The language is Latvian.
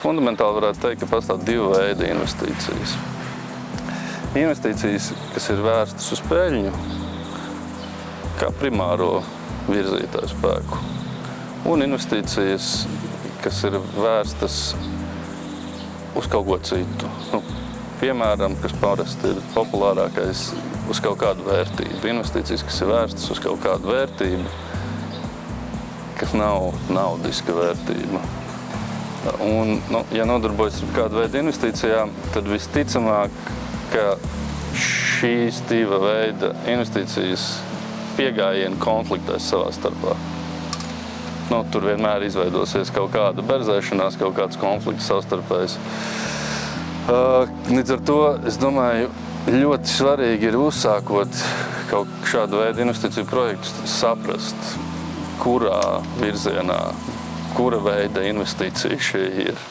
Fundamentāli varētu teikt, ka pastāv divu veidu investīcijas. Investīcijas, kas ir vērstas uz peļņu, kā primāro virzītāju spēku, un investīcijas, kas ir vērstas uz kaut ko citu. Piemēram, kas parasti ir populārākais, uz kaut kādu vērtību. Investīcijas, kas ir vērstas uz kaut kādu vērtību, kas nav naudiska vērtība. Un, ja nodarbojas ar kādu veidu investīcijām, tad visticamāk, ka šīs diva veida investīcijas piegājieni konfliktēs savā starpā. Tur vienmēr izveidosies kaut kāda berzēšanās, kaut kāds konflikts savstarpējs. Līdz ar to, es domāju, ļoti svarīgi ir uzsākot kaut šādu veidu investīciju projektus saprast, kurā virzienā, kura veida investīcija šī ir.